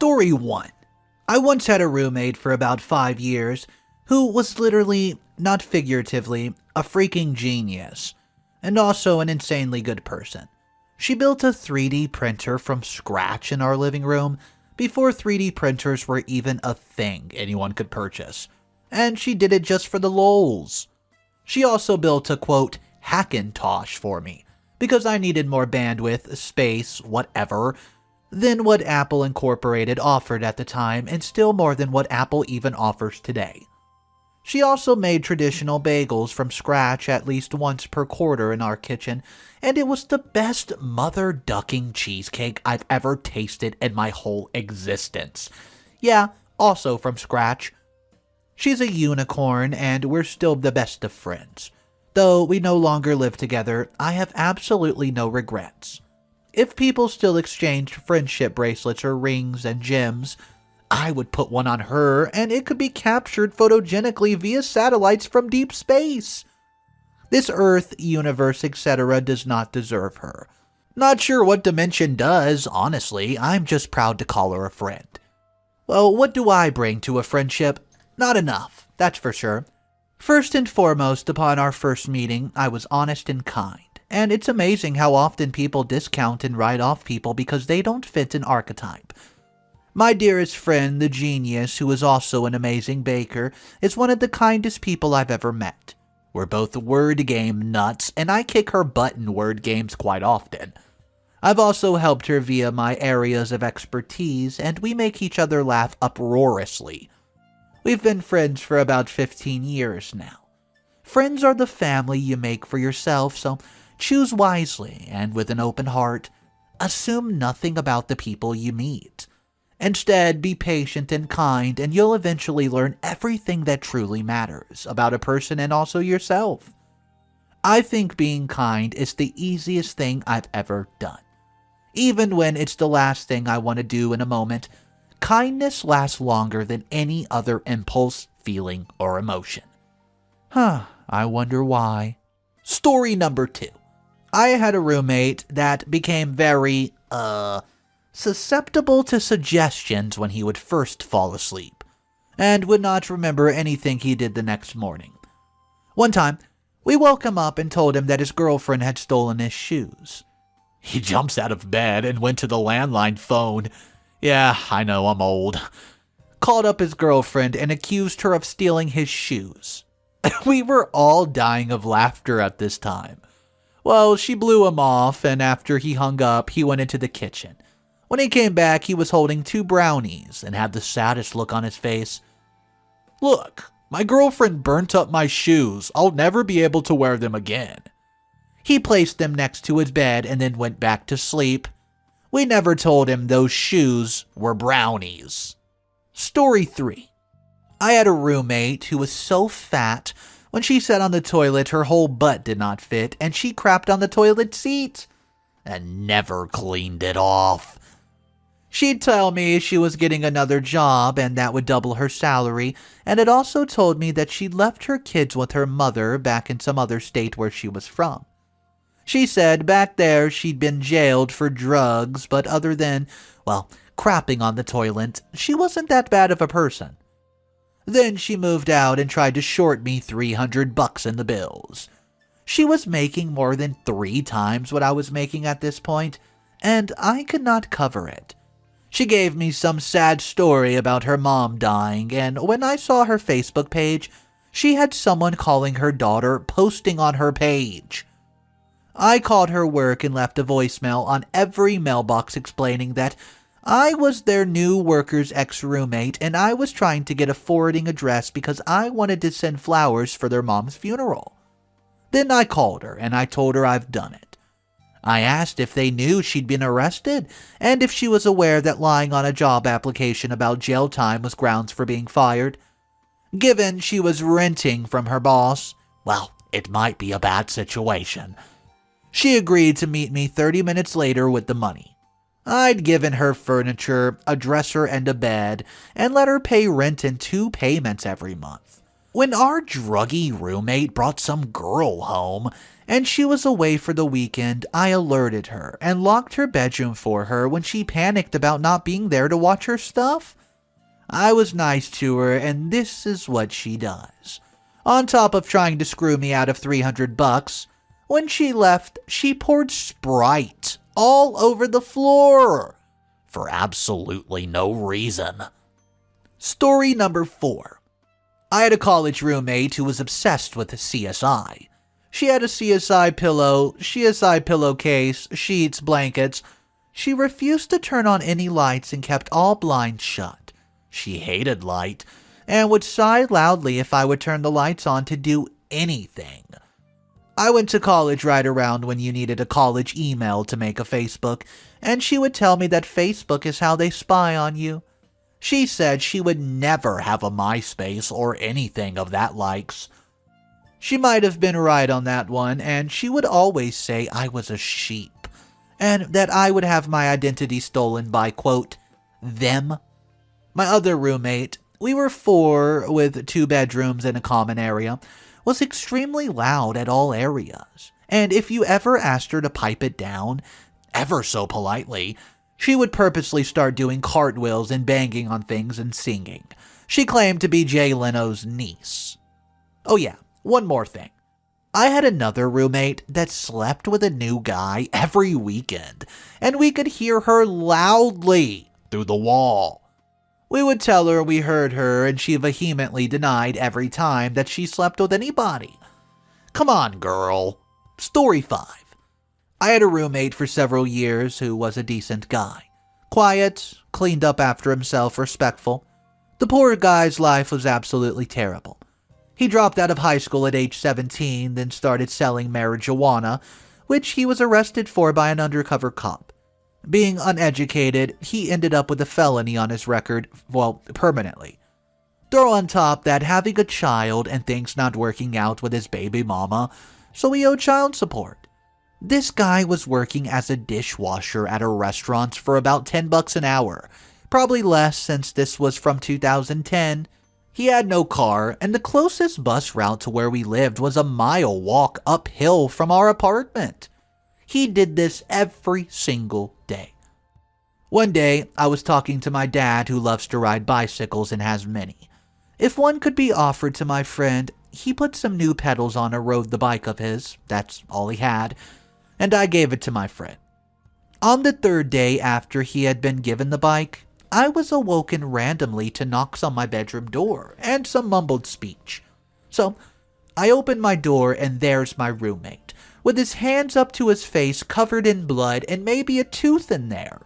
Story 1. I once had a roommate for about 5 years who was literally, not figuratively, a freaking genius, and also an insanely good person. She built a 3D printer from scratch in our living room before 3D printers were even a thing anyone could purchase, and she did it just for the lols. She also built a quote, Hackintosh for me, because I needed more bandwidth, space, whatever, than what Apple Incorporated offered at the time, and still more than what Apple even offers today. She also made traditional bagels from scratch at least once per quarter in our kitchen, and it was the best mother-ducking cheesecake I've ever tasted in my whole existence. Yeah, also from scratch. She's a unicorn, and we're still the best of friends. Though we no longer live together, I have absolutely no regrets. If people still exchanged friendship bracelets or rings and gems, I would put one on her and it could be captured photogenically via satellites from deep space. This Earth, universe, etc. does not deserve her. Not sure what dimension does, honestly. I'm just proud to call her a friend. Well, what do I bring to a friendship? Not enough, that's for sure. First and foremost, upon our first meeting, I was honest and kind. And it's amazing how often people discount and write off people because they don't fit an archetype. My dearest friend, the genius, who is also an amazing baker, is one of the kindest people I've ever met. We're both word game nuts, and I kick her butt in word games quite often. I've also helped her via my areas of expertise, and we make each other laugh uproariously. We've been friends for about 15 years now. Friends are the family you make for yourself, so choose wisely and with an open heart. Assume nothing about the people you meet. Instead, be patient and kind, and you'll eventually learn everything that truly matters about a person and also yourself. I think being kind is the easiest thing I've ever done. Even when it's the last thing I want to do in a moment, kindness lasts longer than any other impulse, feeling, or emotion. I wonder why. Story number 2. I had a roommate that became very, susceptible to suggestions when he would first fall asleep, and would not remember anything he did the next morning. One time, we woke him up and told him that his girlfriend had stolen his shoes. He jumps out of bed and went to the landline phone. Yeah, I know, I'm old. Called up his girlfriend and accused her of stealing his shoes. We were all dying of laughter at this time. Well, she blew him off, and after he hung up, he went into the kitchen. When he came back, he was holding 2 brownies and had the saddest look on his face. Look, my girlfriend burnt up my shoes. I'll never be able to wear them again. He placed them next to his bed and then went back to sleep. We never told him those shoes were brownies. Story 3. I had a roommate who was so fat, when she sat on the toilet, her whole butt did not fit, and she crapped on the toilet seat and never cleaned it off. She'd tell me she was getting another job and that would double her salary, and it also told me that she'd left her kids with her mother back in some other state where she was from. She said back there she'd been jailed for drugs, but other than, crapping on the toilet, she wasn't that bad of a person. Then she moved out and tried to short me $300 in the bills. She was making more than 3 times what I was making at this point, and I could not cover it. She gave me some sad story about her mom dying, and when I saw her Facebook page, she had someone calling her daughter posting on her page. I called her work and left a voicemail on every mailbox explaining that I was their new worker's ex-roommate and I was trying to get a forwarding address because I wanted to send flowers for their mom's funeral. Then I called her and I told her I've done it. I asked if they knew she'd been arrested and if she was aware that lying on a job application about jail time was grounds for being fired. Given she was renting from her boss, it might be a bad situation. She agreed to meet me 30 minutes later with the money. I'd given her furniture, a dresser, and a bed, and let her pay rent in 2 payments every month. When our druggy roommate brought some girl home, and she was away for the weekend, I alerted her and locked her bedroom for her when she panicked about not being there to watch her stuff. I was nice to her, and this is what she does. On top of trying to screw me out of $300, when she left, she poured Sprite all over the floor for absolutely no reason. Story number 4. I had a college roommate who was obsessed with CSI. She had a CSI pillow, CSI pillowcase, sheets, blankets. She refused to turn on any lights and kept all blinds shut. She hated light and would sigh loudly if I would turn the lights on to do anything. I went to college right around when you needed a college email to make a Facebook, and she would tell me that Facebook is how they spy on you. She said she would never have a MySpace or anything of that likes. She might have been right on that one, and she would always say I was a sheep, and that I would have my identity stolen by, quote, them. My other roommate, we were 4 with 2 bedrooms and a common area, was extremely loud at all areas, and if you ever asked her to pipe it down, ever so politely, she would purposely start doing cartwheels and banging on things and singing. She claimed to be Jay Leno's niece. Oh yeah, one more thing. I had another roommate that slept with a new guy every weekend, and we could hear her loudly through the wall. We would tell her we heard her, and she vehemently denied every time that she slept with anybody. Come on, girl. Story 5. I had a roommate for several years who was a decent guy. Quiet, cleaned up after himself, respectful. The poor guy's life was absolutely terrible. He dropped out of high school at age 17, then started selling marijuana, which he was arrested for by an undercover cop. Being uneducated, he ended up with a felony on his record, well, permanently. Throw on top that having a child and things not working out with his baby mama, so he owed child support. This guy was working as a dishwasher at a restaurant for about $10 an hour, probably less since this was from 2010. He had no car, and the closest bus route to where we lived was a mile walk uphill from our apartment. He did this every single day. One day, I was talking to my dad, who loves to ride bicycles and has many. If one could be offered to my friend, he put some new pedals on and rode the bike of his. That's all he had. And I gave it to my friend. On the 3rd day after he had been given the bike, I was awoken randomly to knocks on my bedroom door and some mumbled speech. So, I opened my door and there's my roommate, with his hands up to his face covered in blood and maybe a tooth in there.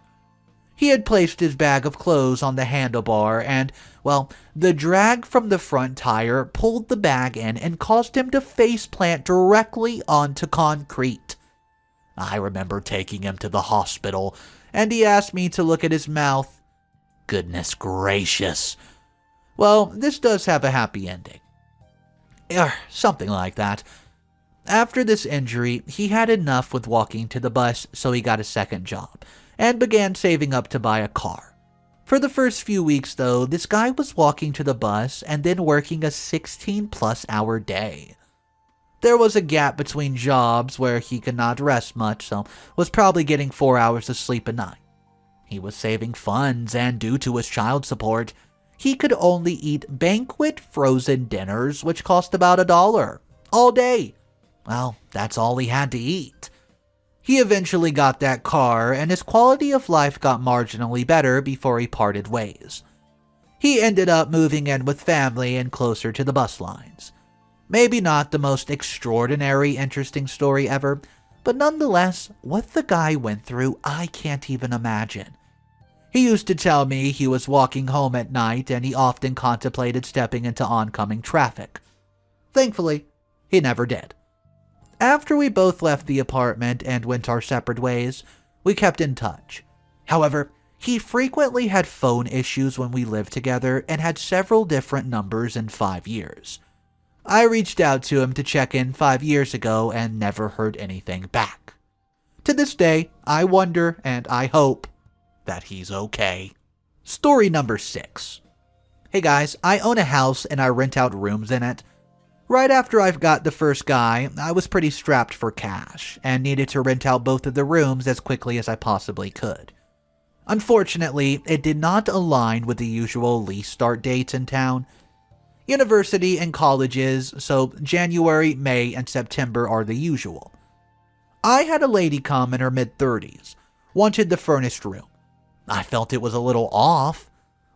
He had placed his bag of clothes on the handlebar and, well, the drag from the front tire pulled the bag in and caused him to faceplant directly onto concrete. I remember taking him to the hospital, and he asked me to look at his mouth. Goodness gracious. Well, this does have a happy ending. Something like that. After this injury, he had enough with walking to the bus, so he got a second job, and began saving up to buy a car. For the first few weeks, though, this guy was walking to the bus and then working a 16-plus hour day. There was a gap between jobs where he could not rest much, so was probably getting 4 hours of sleep a night. He was saving funds, and due to his child support, he could only eat banquet frozen dinners, which cost about $1 all day. Well, that's all he had to eat. He eventually got that car, and his quality of life got marginally better before he parted ways. He ended up moving in with family and closer to the bus lines. Maybe not the most extraordinary, interesting story ever, but nonetheless, what the guy went through, I can't even imagine. He used to tell me he was walking home at night and he often contemplated stepping into oncoming traffic. Thankfully, he never did. After we both left the apartment and went our separate ways, we kept in touch. However, he frequently had phone issues when we lived together and had several different numbers in 5 years. I reached out to him to check in 5 years ago and never heard anything back. To this day, I wonder and I hope that he's okay. Story number 6. Hey guys, I own a house and I rent out rooms in it. Right after I got the first guy, I was pretty strapped for cash and needed to rent out both of the rooms as quickly as I possibly could. Unfortunately, it did not align with the usual lease start dates in town. University and colleges, so January, May, and September are the usual. I had a lady come in her mid-30s, wanted the furnished room. I felt it was a little off.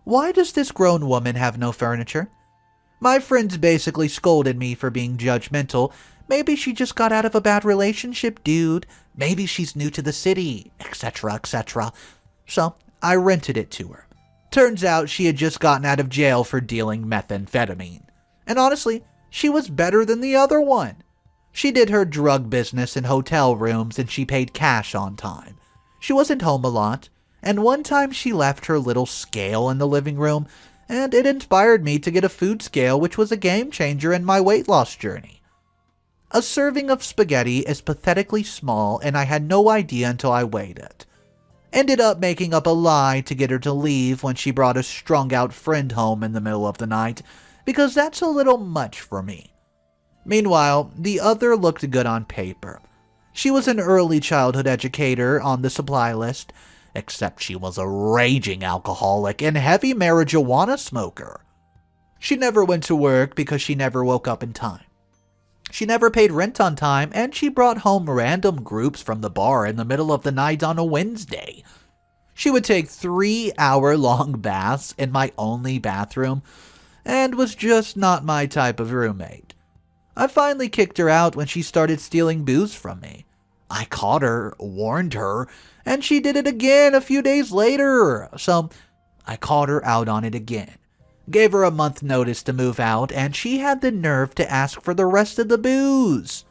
Why does this grown woman have no furniture? My friends basically scolded me for being judgmental. Maybe she just got out of a bad relationship, dude. Maybe she's new to the city, etc., etc. So I rented it to her. Turns out she had just gotten out of jail for dealing methamphetamine. And honestly, she was better than the other one. She did her drug business in hotel rooms and she paid cash on time. She wasn't home a lot, and one time she left her little scale in the living room, and it inspired me to get a food scale, which was a game changer in my weight loss journey. A serving of spaghetti is pathetically small, and I had no idea until I weighed it. Ended up making up a lie to get her to leave when she brought a strung-out friend home in the middle of the night, because that's a little much for me. Meanwhile, the other looked good on paper. She was an early childhood educator on the supply list, except she was a raging alcoholic and heavy marijuana smoker. She never went to work because she never woke up in time. She never paid rent on time, and she brought home random groups from the bar in the middle of the night on a Wednesday. She would take 3-hour-long baths in my only bathroom, and was just not my type of roommate. I finally kicked her out when she started stealing booze from me. I caught her, warned her, and she did it again a few days later, so I called her out on it again. Gave her a month notice to move out, and she had the nerve to ask for the rest of the booze.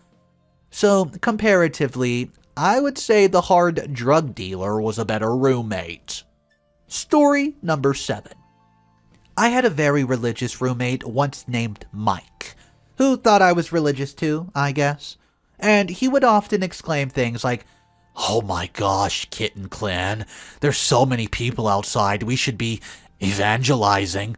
So, comparatively, I would say the hard drug dealer was a better roommate. Story number 7. I had a very religious roommate once named Mike, who thought I was religious too, I guess. And he would often exclaim things like, "Oh my gosh, Kitten Clan, there's so many people outside, we should be evangelizing."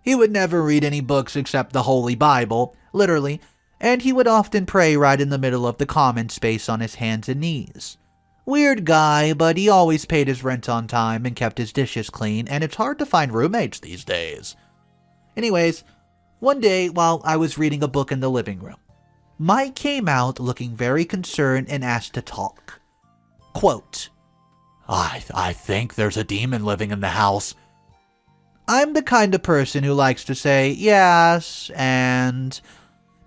He would never read any books except the Holy Bible, literally, and he would often pray right in the middle of the common space on his hands and knees. Weird guy, but he always paid his rent on time and kept his dishes clean, and it's hard to find roommates these days. Anyways, one day while I was reading a book in the living room, Mike came out looking very concerned and asked to talk. Quote, I think there's a demon living in the house. I'm the kind of person who likes to say yes, and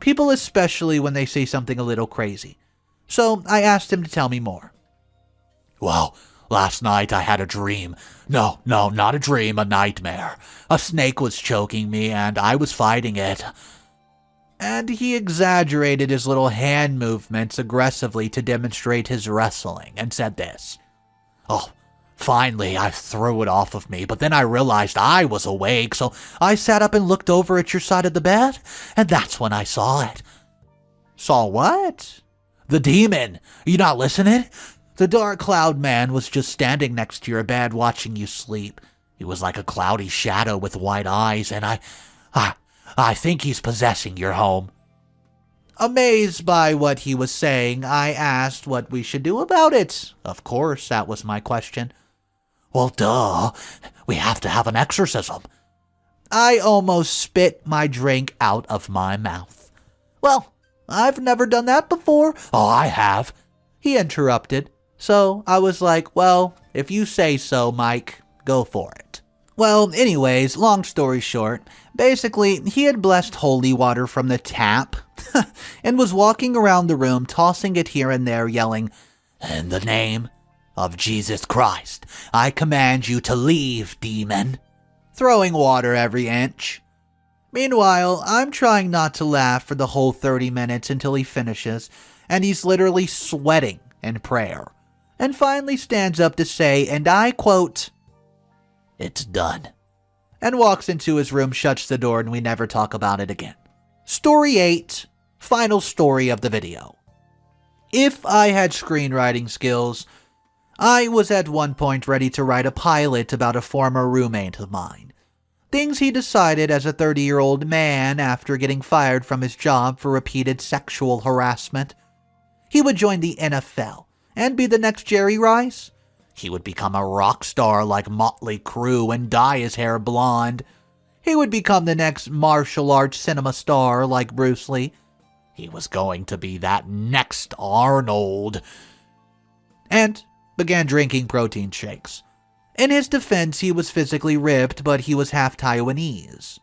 people especially when they say something a little crazy. So I asked him to tell me more. Well, last night I had a dream. No, not a dream, a nightmare. A snake was choking me and I was fighting it. And he exaggerated his little hand movements aggressively to demonstrate his wrestling and said this. Oh, finally I threw it off of me, but then I realized I was awake, so I sat up and looked over at your side of the bed, and that's when I saw it. Saw what? The demon. You not listening? The dark cloud man was just standing next to your bed watching you sleep. He was like a cloudy shadow with white eyes, and I think he's possessing your home. Amazed by what he was saying, I asked what we should do about it. Of course, that was my question. Well, duh. We have to have an exorcism. I almost spit my drink out of my mouth. Well, I've never done that before. Oh, I have. He interrupted. So I was like, well, if you say so, Mike, go for it. Well, anyways, long story short, basically, he had blessed holy water from the tap and was walking around the room, tossing it here and there, yelling, "In the name of Jesus Christ, I command you to leave, demon," throwing water every inch. Meanwhile, I'm trying not to laugh for the whole 30 minutes until he finishes, and he's literally sweating in prayer, and finally stands up to say, and I quote, "It's done," and walks into his room, shuts the door, and we never talk about it again. Story 8, final story of the video. If I had screenwriting skills, I was at one point ready to write a pilot about a former roommate of mine. Things he decided as a 30-year-old man after getting fired from his job for repeated sexual harassment. He would join the NFL and be the next Jerry Rice. He would become a rock star like Motley Crue and dye his hair blonde. He would become the next martial arts cinema star like Bruce Lee. He was going to be that next Arnold. And began drinking protein shakes. In his defense, he was physically ripped, but he was half Taiwanese,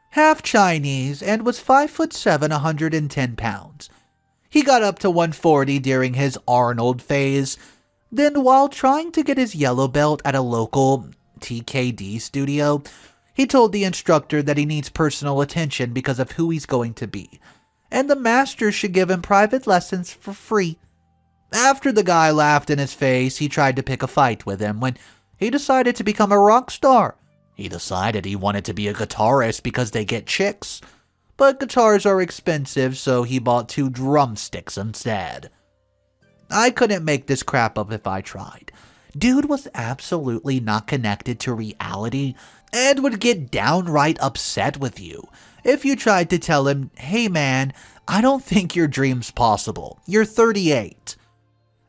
half Chinese, and was 5'7", 110 pounds. He got up to 140 during his Arnold phase. Then, while trying to get his yellow belt at a local TKD studio, he told the instructor that he needs personal attention because of who he's going to be, and the master should give him private lessons for free. After the guy laughed in his face, he tried to pick a fight with him when he decided to become a rock star. He decided he wanted to be a guitarist because they get chicks. But guitars are expensive, so he bought 2 drumsticks instead. I couldn't make this crap up if I tried. Dude was absolutely not connected to reality and would get downright upset with you if you tried to tell him, "Hey man, I don't think your dream's possible. You're 38.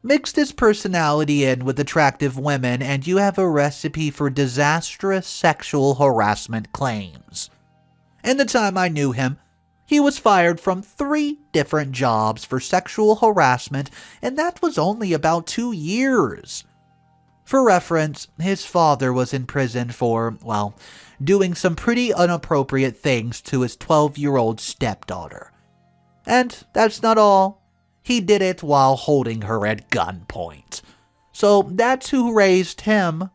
Mix this personality in with attractive women and you have a recipe for disastrous sexual harassment claims. In the time I knew him, he was fired from 3 different jobs for sexual harassment, and that was only about 2 years. For reference, his father was in prison for, well, doing some pretty inappropriate things to his 12-year-old stepdaughter. And that's not all. He did it while holding her at gunpoint. So that's who raised him.